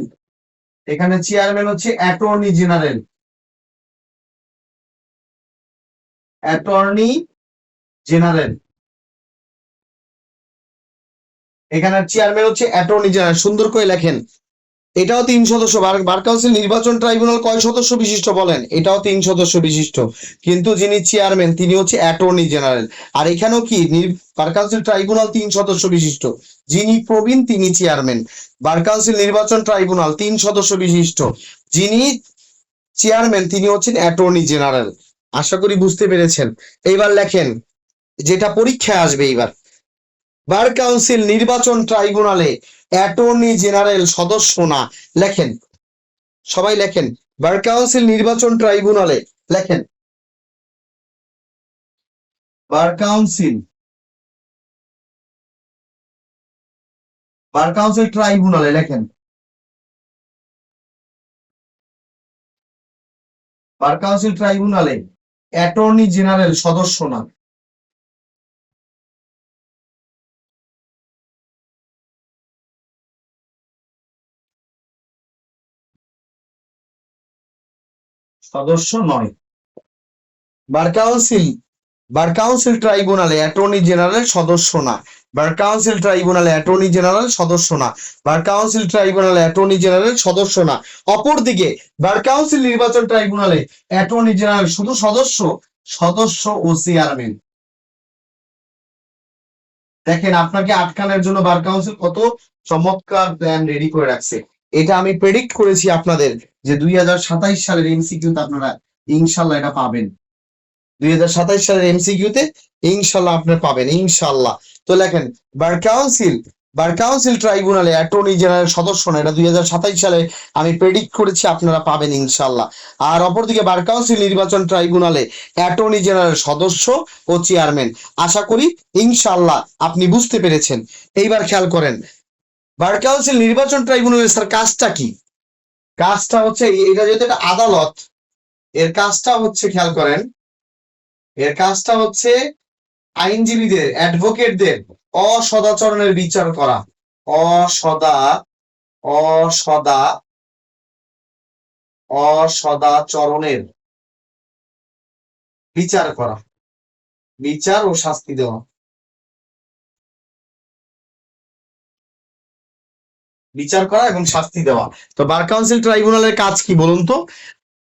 এখানে চেয়ারম্যান হচ্ছে অ্যাটর্নি জেনারেল, অ্যাটর্নি জেনারেল। এখানের চেয়ারম্যান হচ্ছে অ্যাটর্নি জেনারেল। সুন্দর করে লেখেন এটাও 3 সদস্য। বার কাউন্সিল নির্বাচন ট্রাইব্যুনাল কয় সদস্য বিশিষ্ট বলেন? এটাও 3 সদস্য বিশিষ্ট, কিন্তু যিনি চেয়ারম্যান তিনি হচ্ছে অ্যাটর্নি জেনারেল। আর এখানেও কি বার কাউন্সিল ট্রাইব্যুনাল 3 সদস্য বিশিষ্ট, যিনি প্রবীণ তিনি চেয়ারম্যান। বার কাউন্সিল নির্বাচন ট্রাইব্যুনাল 3 সদস্য বিশিষ্ট, যিনি চেয়ারম্যান তিনি হচ্ছেন অ্যাটর্নি জেনারেল। আশা করি বুঝতে পেরেছেন। এইবার লেখেন যেটা পরীক্ষায় আসবে এইবার, বার কাউন্সিল নির্বাচন ট্রাইব্যুনালে অ্যাটর্নি জেনারেল সদস্য না। লেখেন, সবাই লেখেন বার কাউন্সিল নির্বাচন ট্রাইব্যুনালে, লেখেন বার কাউন্সিল, বার কাউন্সিল ট্রাইব্যুনালে, লেখেন বার কাউন্সিল ট্রাইব্যুনালে অ্যাটর্নি জেনারেল সদস্য না। সদস্য নয়। বার কাউন্সিল, বার কাউন্সিল ট্রাইব্যুনালে অ্যাটর্নি জেনারেল সদস্য না। বার কাউন্সিল ট্রাইব্যুনালে অ্যাটর্নি জেনারেল সদস্য না। বার কাউন্সিল ট্রাইব্যুনালে অ্যাটর্নি জেনারেল সদস্য না। অপরদিকে বার কাউন্সিল নির্বাচন ট্রাইব্যুনালে অ্যাটর্নি জেনারেল শুধু সদস্য, সদস্য ও চেয়ারম্যান। দেখেন আপনাকে আটকানোর জন্য বার কাউন্সিল কত চমৎকার প্ল্যান রেডি করে রাখছে। এটা আমি প্রেডিক্ট করেছি আপনাদের যে 2027 সালের এমসিকিউতে আপনারা ইনশাল্লাহ এটা পাবেন। 2027 সালের এমসিকিউতে ইনশাল্লাহ আপনারা পাবেন ইনশাল্লাহ। তো লেখেন বার কাউন্সিল, বার কাউন্সিল ট্রাইব্যুনালে অ্যাটর্নি জেনারেল সদস্য না, এটা 2027 সালে আমি প্রেডিক্ট করেছি আপনারা পাবেন ইনশাল্লাহ। আর অপরদিকে বার কাউন্সিল নির্বাচন ট্রাইব্যুনালে অ্যাটর্নি জেনারেল সদস্য ও চেয়ারম্যান। আশা করি ইনশাল্লাহ আপনি বুঝতে পেরেছেন। এইবার খেয়াল করেন বার কাউন্সিল নির্বাচন ট্রাইব্যুনালের স্যার কাজটা কি? কাজটা হচ্ছে এটা যেহেতু একটা আদালত, এর কাজটা হচ্ছে খেয়াল করেন, এর কাজটা হচ্ছে আইনজীবীদের, অ্যাডভোকেটদের অসদাচরণের বিচার করা, অসদা, অসদা, অসদাচরণের বিচার করা, বিচার ও শাস্তি দেওয়া, বিচার করা এবং শাস্তি দেওয়া। তো বার কাউন্সিল ট্রাইব্যুনালের কাজ কি বলুন তো?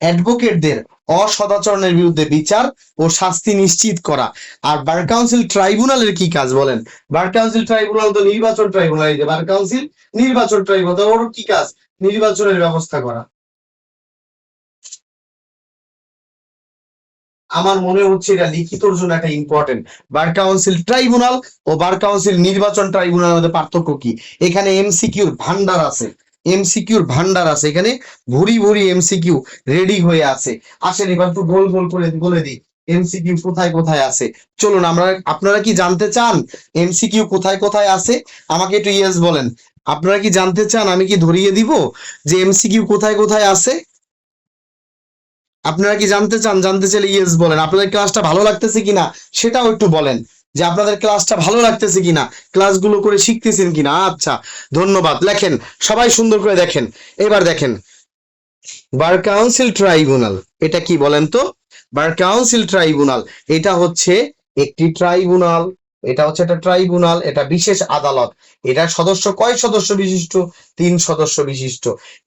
অ্যাডভোকেটদের অসদাচরণের বিরুদ্ধে বিচার ও শাস্তি নিশ্চিত করা। আর বার কাউন্সিল ট্রাইব্যুনালের কি কাজ বলেন? বার কাউন্সিল ট্রাইব্যুনাল তো নির্বাচন ট্রাইব্যুনাল, এই যে বার কাউন্সিল নির্বাচন ট্রাইব্যুনাল, তো ওর কি কাজ? নির্বাচনের ব্যবস্থা করা। আমার মনে হচ্ছে এটা লিখিতর জন্য একটা ইম্পর্টেন্ট। বার কাউন্সিল ট্রাইব্যুনাল ও বার কাউন্সিল নির্বাচন ট্রাইব্যুনালের মধ্যে পার্থক্য কি? এখানে এমসিকিউর ভান্ডার আছে, এমসিকিউর ভান্ডার আছে, এখানে ভুরি ভুরি এমসিকিউ রেডি হয়ে আছে। আসেন এবার একটু গোল গোল করে বলে দিই এমসিকিউ কোথায় কোথায় আছে। চলুন আমরা, আপনারা কি জানতে চান এমসিকিউ কোথায় কোথায় আছে? আমাকে একটু ইয়েস বলেন। আপনারা কি জানতে চান? আমি কি ধরিয়ে দিব যে এমসিকিউ কোথায় কোথায় আছে? আপনারা কি জানতে চান? জানতে চাইলে ইয়েস বলেন। আপনাদের ক্লাসটা ভালো লাগতেছে কিনা সেটাও একটু বলেন, যে আপনাদের ক্লাসটা ভালো লাগতেছে কিনা, ক্লাসগুলো করে শিখতেছেন কিনা। আচ্ছা, ধন্যবাদ। লেখেন সবাই সুন্দর করে, দেখেন এবার দেখেন বার কাউন্সিল ট্রাইব্যুনাল এটা কি বলেন তো? বার কাউন্সিল ট্রাইব্যুনাল এটা হচ্ছে একটি ট্রাইব্যুনাল, এটা হচ্ছে একটা ট্রাইব্যুনাল, এটা বিশেষ আদালত। এটার সদস্য কয় সদস্য বিশিষ্ট? 3 সদস্য বিশিষ্ট।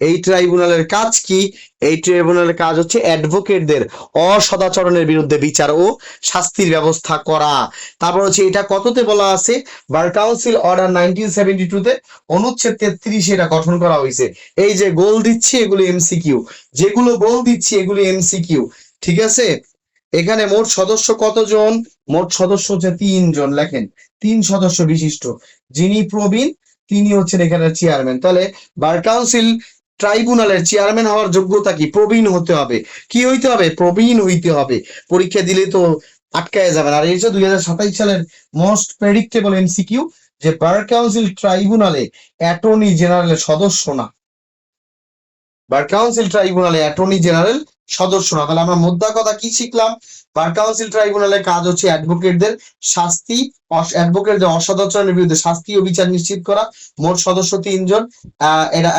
এই ট্রাইব্যুনালের কাজ কি? এই ট্রাইব্যুনালের কাজ হচ্ছে অ্যাডভোকেটদের অসদাচরণের বিরুদ্ধে বিচার ও শাস্তির ব্যবস্থা করা। তারপর হচ্ছে এটা কততে বলা আছে? বার কাউন্সিল অর্ডার 1972 তে অনুচ্ছেদ 33 এটা গঠন করা হয়েছে। এই যে গোল দিচ্ছি এগুলো এমসিকিউ, যেগুলো গোল দিচ্ছি এগুলো এমসিকিউ, ঠিক আছে? এখানে মোট সদস্য কতজন? মোট সদস্য হচ্ছে 3 জন। লেখেন 3 সদস্য বিশিষ্ট। যিনি প্রবীণ তিনি হচ্ছেন এখানে চেয়ারম্যান। তাহলে বার কাউন্সিল ট্রাইব্যুনালের চেয়ারম্যান হওয়ার যোগ্যতা কি? প্রবীণ হতে হবে। কি হইতে হবে? প্রবীণ হইতে হবে। পরীক্ষা দিলে তো আটকায় যাবেন। আর এই যে 2027 সালের মোস্ট প্রেডিক্টেবল এমসিকিউ, যে বার কাউন্সিল ট্রাইব্যুনালে অ্যাটর্নি জেনারেলের সদস্য না। বার কাউন্সিল ট্রাইব্যুনালে অ্যাটর্নি জেনারেল সদস্য না। তাহলে আমরা মোদ্দা কথা কি শিখলাম? বার কাউন্সিল ট্রাইব্যুনালের কাজ হচ্ছে অ্যাডভোকেটদের শাস্তি, অ্যাডভোকেটদের অসদাচরণের বিরুদ্ধে শাস্তি ও বিচার নিশ্চিত করা। মোট সদস্য 3 জন। এটা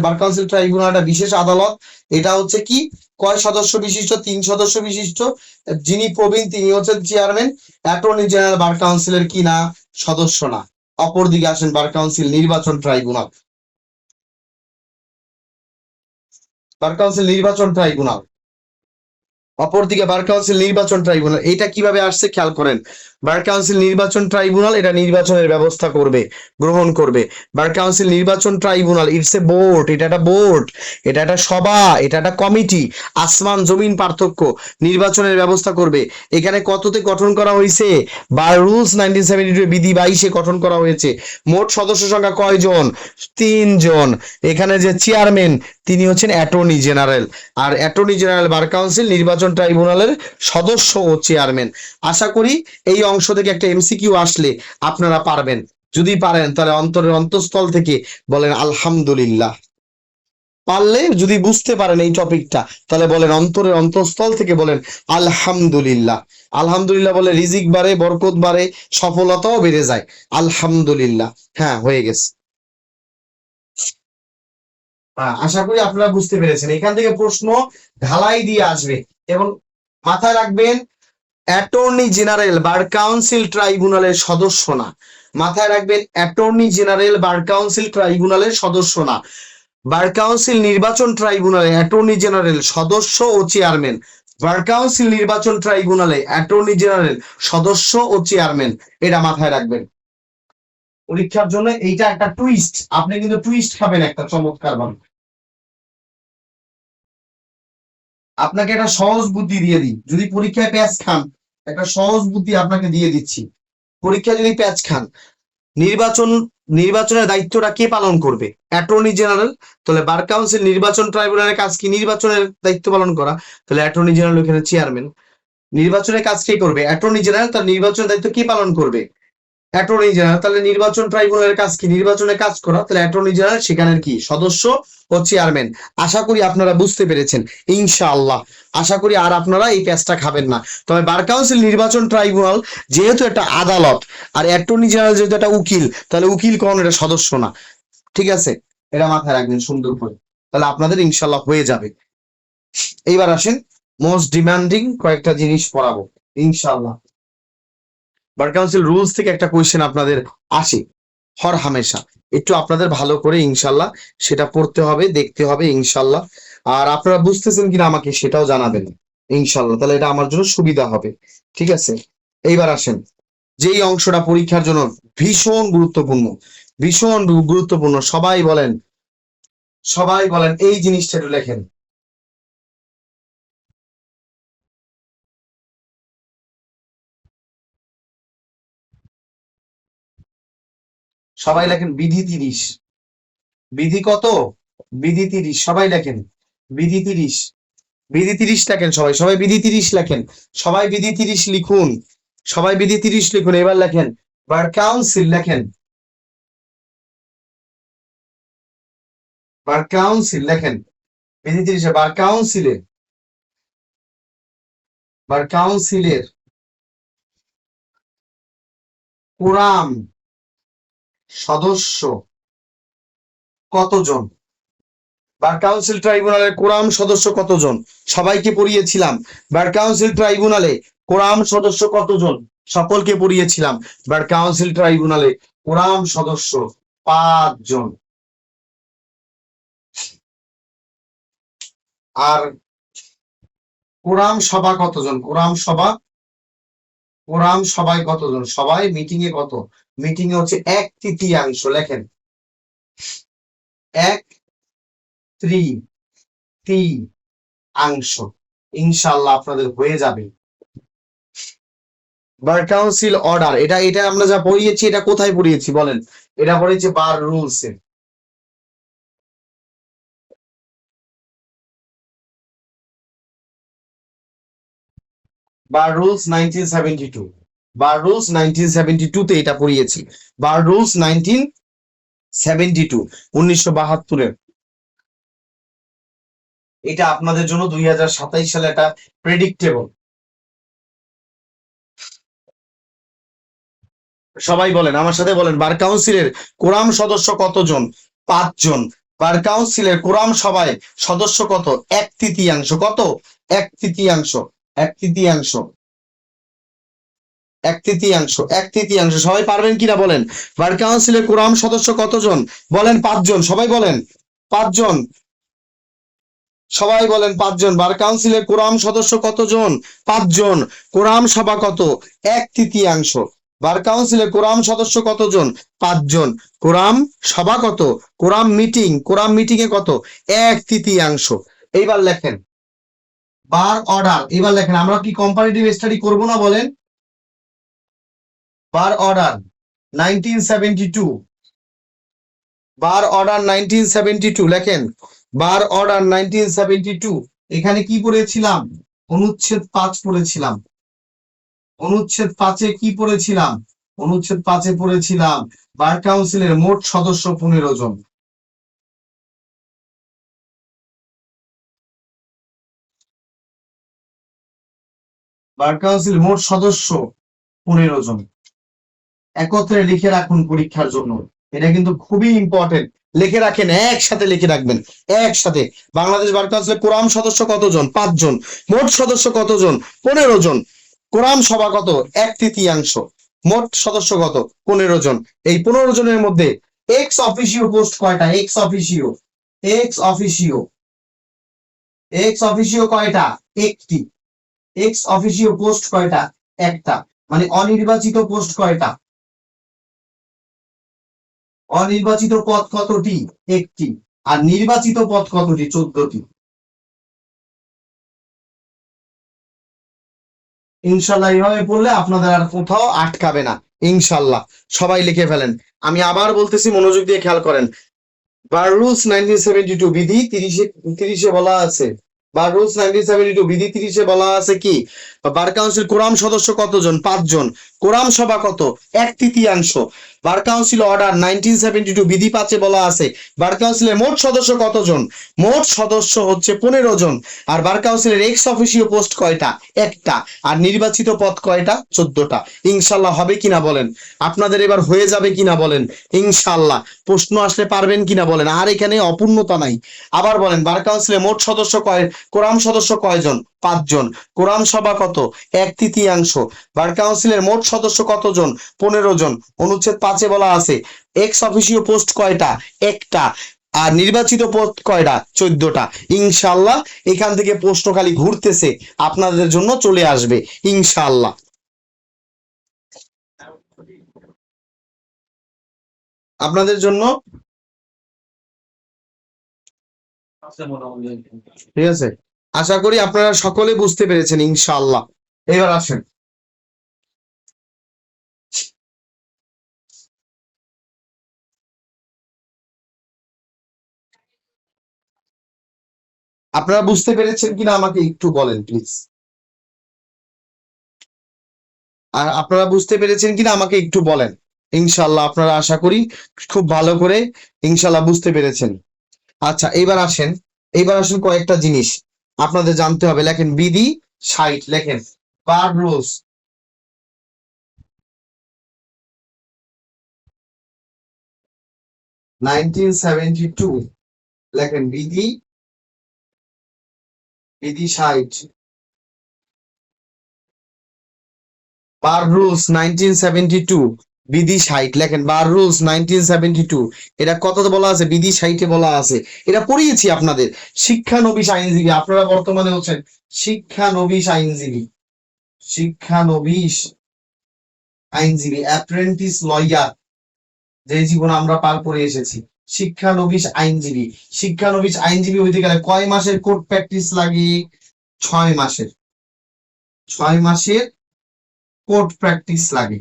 বার কাউন্সিল ট্রাইব্যুনাল একটা বিশেষ আদালত। এটা হচ্ছে কি, কয় সদস্য বিশিষ্ট? 3 সদস্য বিশিষ্ট। যিনি প্রবীণ তিনি হচ্ছেন চেয়ারম্যান। অ্যাটর্নি জেনারেল বার কাউন্সিলের কি না? সদস্য না। অপরদিকে আসেন বার কাউন্সিল নির্বাচন ট্রাইব্যুনাল। বার কাউন্সিল নির্বাচন ট্রাইব্যুনাল, অপরদিকে বার কাউন্সিল নির্বাচন ট্রাইব্যুনাল এটা কিভাবে আসছে খেয়াল করেন। বার কাউন্সিল নির্বাচন ট্রাইব্যুনাল এটা নির্বাচনের ব্যবস্থা করবে, গ্রহণ করবে। বার কাউন্সিল নির্বাচন ট্রাইব্যুনাল ইটস এ বোর্ড, এটা একটা বোর্ড, এটা একটা সভা, এটা একটা কমিটি। আসমান জমিন পার্থক্য। নির্বাচনের ব্যবস্থা করবে। এখানে কততে গঠন করা হয়েছে? রুলস 1972 বিধি 22 গঠন করা হয়েছে। মোট সদস্য সংখ্যা কয়জন? 3 জন। এখানে যে চেয়ারম্যান তিনি হচ্ছেন অ্যাটর্নি জেনারেল। আর অ্যাটর্নি জেনারেল বার কাউন্সিল নির্বাচন ট্রাইব্যুনালের সদস্য ও চেয়ারম্যান। আশা করি এই অংশ থেকে একটা এমসিকিউ আসলে আপনারা পারবেন। যদি পারেন তাহলে অন্তরের অন্তঃস্থল থেকে বলেন আলহামদুলিল্লাহ। পারলে যদি বুঝতে পারেন এই টপিকটা, তাহলে বলেন অন্তরের অন্তঃস্থল থেকে বলেন আলহামদুলিল্লাহ। আলহামদুলিল্লাহ বলে রিজিক বাড়ে, বরকত বাড়ে, সফলতাও বেড়ে যায়। আলহামদুলিল্লাহ। হ্যাঁ, হয়ে গেছে। আশা করি আপনারা বুঝতে পেরেছেন। এখান থেকে প্রশ্ন ঢালাই দিয়ে আসবে এবং মাথায় রাখবেন অ্যাটর্নি জেনারেল বার কাউন্সিল ট্রাইব্যুনালের সদস্য না। মাথায় রাখবেন অ্যাটর্নি জেনারেল বার কাউন্সিল ট্রাইব্যুনালের সদস্য না। বার কাউন্সিল নির্বাচন ট্রাইব্যুনালে অ্যাটর্নি জেনারেল সদস্য ও চেয়ারম্যান। বার কাউন্সিল নির্বাচন ট্রাইব্যুনালে অ্যাটর্নি জেনারেল সদস্য ও চেয়ারম্যান। এটা মাথায় রাখবেন পরীক্ষার জন্য। এইটা একটা টুইস্ট, আপনি কিন্তু টুইস্ট খাবেন একটা চমৎকার ভাবে। আপনাকে একটা সহজ বুদ্ধি দিয়ে দিই, যদি পরীক্ষায় প্যাচ খান একটা সহজ বুদ্ধি আপনাকে দিয়ে দিচ্ছি। পরীক্ষায় যদি প্যাচ খান, নির্বাচন নির্বাচনের দায়িত্বটা কে পালন করবে? Attorney general. তাহলে বার কাউন্সিল নির্বাচন ট্রাইব্যুনালের কাজ কি? নির্বাচনের দায়িত্ব পালন করা। তাহলে অ্যাটর্নি জেনারেল এখানে চেয়ারম্যান। নির্বাচনের কাজ কে করবে? Attorney general. তার নির্বাচনের দায়িত্ব কে পালন করবে? Attorney general. তাহলে নির্বাচন ট্রাইব্যুনালের কাজ কি? নির্বাচনের কাজ করা। তাহলে অ্যাটর্নি জেনারেল সেখানের কি? সদস্য ও চেয়ারম্যান। আশা করি আপনারা বুঝতে পেরেছেন ইনশাআল্লাহ। আশা করি আর আপনারা এই প্যাচটা খাবেন না। তবে বার কাউন্সিল নির্বাচন ট্রাইব্যুনাল যেহেতু একটা আদালত, আর অ্যাটর্নি জেনারেল যেহেতু একটা উকিল, তাহলে উকিল কোন এটা সদস্য না। ঠিক আছে, এটা মাথায় রাখবেন সুন্দর করে, তাহলে আপনাদের ইনশাআল্লাহ হয়ে যাবে। এইবার আসেন মোস্ট ডিমান্ডিং কয়েকটা জিনিস পড়াবো ইনশাআল্লাহ। বার কাউন্সিল রুলস থেকে একটা কোয়েশ্চেন আপনাদের আসে হর হামেশা, একটু আপনাদের ভালো করে ইনশাল্লাহ সেটা পড়তে হবে, দেখতে হবে ইনশাল্লাহ। আর আপনারা বুঝতেছেন কিনা আমাকে সেটাও জানাবেন ইনশাল্লাহ, তাহলে এটা আমার জন্য সুবিধা হবে। ঠিক আছে, এইবার আসেন, যেই অংশটা পরীক্ষার জন্য ভীষণ গুরুত্বপূর্ণ, ভীষণ গুরুত্বপূর্ণ, সবাই বলেন, সবাই বলেন এই জিনিসটা একটু লেখেন। সবাই লেখেন বিধি 30। বিধি কত? বিধি 30, সবাই লেখেন বিধি 30। বিধি 30 লেখেন, সবাই সবাই বিধি 30 লেখেন, সবাই বিধি 30 লিখুন, সবাই বিধি 30 লিখুন। এবার লেখেন বার কাউন্সিল, লেখেন বার কাউন্সিল, লেখেন বিধি 30 বার কাউন্সিলের, বার কাউন্সিলের কোরাম সদস্য কতজন? বার কাউন্সিল ট্রাইব্যুনালের কোরাম সদস্য কতজন? সবাইকে পড়িয়েছিলাম। বার কাউন্সিল ট্রাইব্যুনালে কোরাম সদস্য কতজন? সকলকে পড়িয়েছিলাম। বার কাউন্সিল ট্রাইব্যুনালে কোরাম সদস্য 5 জন। আর কোরাম সভা কতজন? কোরাম সভা, কোরাম সভায় কতজন? সবাই মিটিং এ কত? মিটিং এ হচ্ছে 1/3। লেখেন 1/3। ইনশাল্লাহ আপনাদের হয়ে যাবে। বার কাউন্সিল অর্ডার, এটা এটা আমরা যা পড়িয়েছি, এটা কোথায় পড়িয়েছি বলেন? এটা পড়িয়েছি বার রুলস এ। বার রুলস 1972, বার রুলস 1972 তে এটা পড়িয়েছি। বার রুলস 1972, 1972-এর। এটা আপনাদের জন্য 2027 সালে এটা প্রেডিক্টেবল। সবাই বলেন, আমার সাথে বলেন, বার কাউন্সিলের কোরাম সদস্য কতজন? 5 জন। বার কাউন্সিলের কোরাম সভায় সদস্য কত? 1/3। কত? 1/3, 1/3, 1/3, 1/3। সবাই পারবেন কিনা বলেন? বার কাউন্সিলের কোরাম সদস্য কতজন? বলেন 5 জন, সবাই বলেন 5 জন, সবাই বলেন 5 জন। বার কাউন্সিলের কোরাম সদস্য কতজন? 5 জন। কোরাম সভা কত? 1/3। বার কাউন্সিলের কোরাম সদস্য কতজন? 5 জন। কোরাম সভা কত? কোরাম মিটিং, কোরাম মিটিং এ কত? 1/3। এইবার লেখেন বার অর্ডার, এবার লেখেন, আমরা কি কম্পারেটিভ স্টাডি করব না বলেন? বার অর্ডার 1972, বার অর্ডার 1972 লেখেন। বার অর্ডার 1972, এখানে কি পড়েছিলাম? অনুচ্ছেদ 5 পড়েছিলাম। অনুচ্ছেদ 5-এ কি পড়েছিলাম? অনুচ্ছেদ 5-এ পড়েছিলাম বার কাউন্সিলের মোট সদস্য 15 জন। বার কাউন্সিল মোট সদস্য 15 জন। একত্রে লিখে রাখুন পরীক্ষার জন্য, এটা কিন্তু খুবই ইম্পর্টেন্ট। লিখে রাখেন, একসাথে লিখে রাখবেন, একসাথে। বাংলাদেশ বার কাউন্সিলের কোরাম সদস্য কতজন? 5 জন। মোট সদস্য কতজন? 15 জন। কোরাম সভা কত? 1/3। মোট সদস্য কত? 15 জন। এই 15 জনের মধ্যে এক্স অফিসিও পোস্ট কয়টা? X officio, x officio, x officio কয়টা? একটি। এক্স অফিসিও পোস্ট কয়টা? একটা। মানে অনির্বাচিত পোস্ট কয়টা? অনির্বাচিত পদ কতটি? একটি। আর নির্বাচিত পদ কতটি? 14টি। ইনশাল্লাহ এইভাবে পড়লে আপনাদের আর কোথাও আটকাবে না ইনশাল্লাহ। সবাই লিখে ফেলেন। আমি আবার বলতেছি, মনোযোগ দিয়ে খেয়াল করেন। বার রুলস 1972 বিধি 30-এ বলা আছে, বার রুলস 1972 বিধি 30-এ বলা আছে কি? বার কাউন্সিল কোরাম সদস্য কতজন? 5 জন। কোরাম সভা কত? 1/3। বার কাউন্সিল অর্ডার 1972 বিধি 5-এ বলা আছে বার কাউন্সিলের মোট সদস্য কতজন? মোট সদস্য হচ্ছে 15 জন। আর বার কাউন্সিলের এক্স অফিসিও পোস্ট কয়টা? একটা। আর নির্বাচিত পদ কয়টা? 14টা। ইনশাল্লাহ হবে কিনা বলেন? আপনাদের এবার হয়ে যাবে কিনা বলেন? ইনশাল্লাহ। প্রশ্ন আসলে পারবেন কিনা বলেন? আর এখানে অপূর্ণতা নাই। আবার বলেন, বার কাউন্সিলে মোট সদস্য কয়? কোরাম সদস্য কয়জন? 5 জন। কোরাম সভা কত? 1/3। বার কাউন্সিলের মোট সদস্য কতজন? 15 জন। অনুচ্ছেদ 5-এ বলা আছে এক্স অফিসিও পোস্ট কয়টা? একটা। আর নির্বাচিত পদ কয়টা? 14টা। ইনশাআল্লাহ এখান থেকে প্রশ্ন খালি ঘুরতেছে, আপনাদের জন্য চলে আসবে ইনশাআল্লাহ। আপনাদের জন্য ঠিক আছে, আশা করি আপনারা সকলে বুঝতে পেরেছেন ইনশাআল্লাহ। এবার আসেন, আপনারা বুঝতে পেরেছেন কিনা আমাকে একটু বলেন প্লিজ। আর আপনারা বুঝতে পেরেছেন কিনা আমাকে একটু বলেন। ইনশাআল্লাহ আপনারা আশা করি খুব ভালো করে ইনশাআল্লাহ বুঝতে পেরেছেন। আচ্ছা এবার আসেন, এবার আসেন কয়েকটা জিনিস আপনাদের জানতে হবে। লেখেন বিধি 60, লেখেন বার রুলস। 1972, লেখেন বিধি, বিধি 60, বার রুলস 1972, বিধি 60, লেখেন বার রুলস 1972। এটা কততে বলা আছে? বিধি 60-এ বলা আছে। এটা পড়িয়েছি আপনাদের। শিক্ষানবিশ আইনজীবী, আপনারা বর্তমানে হচ্ছেন শিক্ষানবিশ আইনজীবী, শিক্ষানবিশ আইনজীবী, অ্যাপ্রেন্টিস লয়ার, যে জীবন আমরা পার করে এসেছি। শিক্ষানবিশ আইনজীবী, শিক্ষানবিশ আইনজীবী হইতে গেলে কয় মাসের কোর্ট প্র্যাকটিস লাগে? 6 মাসের, 6 মাসের কোর্ট প্র্যাকটিস লাগে।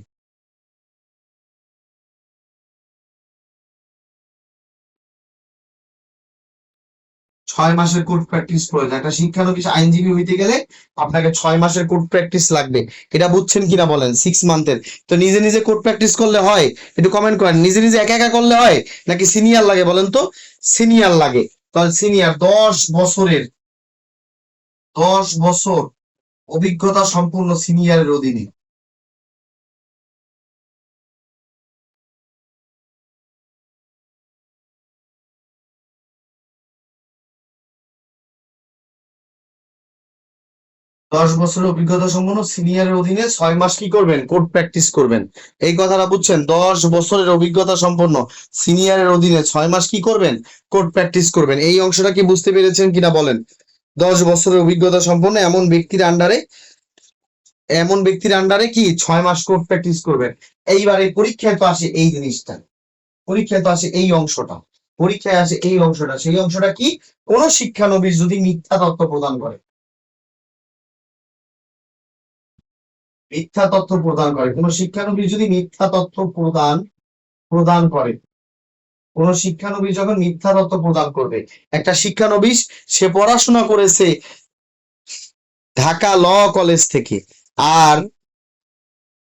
ছয় মাসের কোর্ট প্র্যাকটিস প্রয়োজন। একটা শিক্ষানবিশ আইনজীবী হইতে গেলে আপনাকে 6 মাসের কোর্ট প্র্যাকটিস লাগবে। এটা বুঝছেন কিনা বলেন? 6 মান্থের। তো নিজে নিজে কোর্ট প্র্যাকটিস করলে হয়? একটু কমেন্ট করেন। নিজে নিজে একা একা করলে হয় নাকি সিনিয়র লাগে বলেন তো? সিনিয়র লাগে। তাহলে সিনিয়র 10 বছরের, 10 বছর অভিজ্ঞতা সম্পূর্ণ সিনিয়রের অধীনে। 10 বছরের অভিজ্ঞতা সম্পন্ন সিনিয়রের অধীনে 6 মাস কি করবেন? কোর্ট প্র্যাকটিস করবেন। এই কথাটা বুঝছেন? 10 বছরের অভিজ্ঞতা সম্পন্ন সিনিয়রের অধীনে 6 মাস কি করবেন? কোর্ট প্র্যাকটিস করবেন। এই অংশটা কি বুঝতে পেরেছেন কিনা বলেন? 10 বছরের অভিজ্ঞতা সম্পন্ন এমন ব্যক্তির আন্ডারে, এমন ব্যক্তির আন্ডারে কি 6 মাস কোর্ট প্র্যাকটিস করবেন। এইবারে পরীক্ষায় তো আসে এই জিনিসটা, পরীক্ষায় তো আসে এই অংশটা, পরীক্ষায় আসে এই অংশটা। সেই অংশটা কি? কোন শিক্ষানবিশ যদি মিথ্যা তথ্য প্রদান করে, মিথ্যা তথ্য প্রদান করে, কোন শিক্ষানবিশ যদি মিথ্যা তথ্য প্রদান প্রদান করে, কোন শিক্ষানবিশ যখন মিথ্যা তথ্য প্রদান করবে, একটা শিক্ষানবিশ সে পড়াশোনা করেছে ঢাকা ল কলেজ থেকে, আর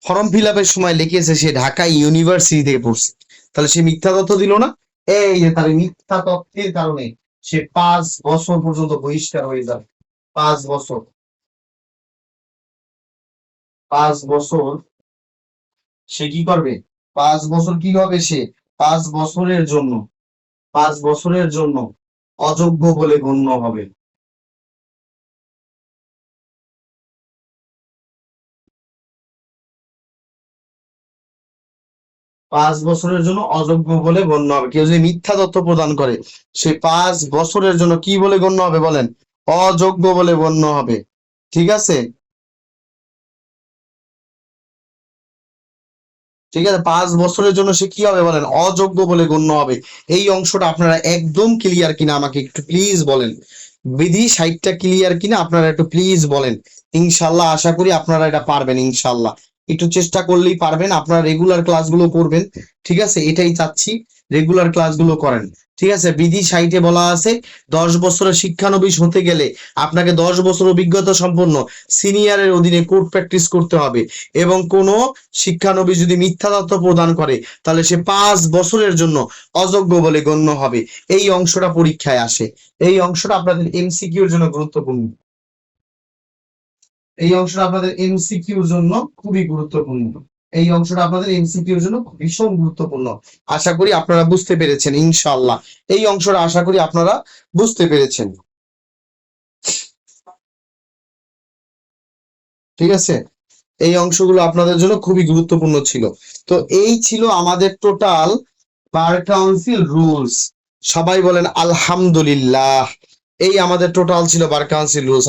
ফর্ম ফিল আপের সময় লিখেছে সে ঢাকা ইউনিভার্সিটি থেকে পড়ছে, তাহলে সে মিথ্যা তথ্য দিল না? এই যে তার মিথ্যা তথ্যের কারণে সে 5 বছর পর্যন্ত বহিষ্কার হয়ে যাবে। 5 বছর, 5 বছর সে কি করবে? 5 বছর কি হবে সে? 5 বছরের জন্য, 5 বছরের জন্য অযোগ্য বলে গণ্য হবে। 5 বছরের জন্য অযোগ্য বলে গণ্য হবে। কেউ যদি মিথ্যা তথ্য প্রদান করে সে 5 বছরের জন্য কি বলে গণ্য হবে বলেন? অযোগ্য বলে গণ্য হবে। ঠিক আছে, ঠিক আছে, 5 বছরের জন্য সে কি হবে বলেন? অযোগ্য বলে গণ্য হবে। এই অংশটা আপনারা একদম ক্লিয়ার কিনা আমাকে একটু প্লিজ বলেন। বিধি 60টা ক্লিয়ার কিনা আপনারা একটু প্লিজ বলেন। ইনশাল্লাহ আশা করি আপনারা এটা পারবেন ইনশাল্লাহ। একটু চেষ্টা করলেই পারবেন। আপনারা রেগুলার ক্লাসগুলো করবেন, ঠিক আছে, এটাই চাচ্ছি, রেগুলার ক্লাসগুলো করেন। ঠিক আছে, বিধি 60-এ বলা আছে 10 বছরের শিক্ষানবিশ হতে গেলে আপনাকে 10 বছর অভিজ্ঞতা সম্পন্ন সিনিয়রের অধীনে কোর্ট প্র্যাকটিস করতে হবে, এবং কোন শিক্ষানবিশ যদি মিথ্যা তথ্য প্রদান করে তাহলে সে 5 বছরের জন্য অযোগ্য বলে গণ্য হবে। এই অংশটা পরীক্ষায় আসে। এই অংশটা আপনাদের এমসিকিউর জন্য গুরুত্বপূর্ণ। এই অংশটা আপনাদের এমসিকিউর জন্য খুবই গুরুত্বপূর্ণ। এই অংশটা আপনাদের এমসিকিউর জন্য ভীষণ গুরুত্বপূর্ণ। আশা করি আপনারা বুঝতে পেরেছেন ইনশাআল্লাহ। এই অংশটা আশা করি আপনারা বুঝতে পেরেছেন। ঠিক আছে, এই অংশগুলো আপনাদের জন্য খুবই গুরুত্বপূর্ণ ছিল। তো এই ছিল আমাদের টোটাল বার কাউন্সিল রুলস। সবাই বলেন আলহামদুলিল্লাহ। এই আমাদের টোটাল ছিল বারকান্সি রুলস।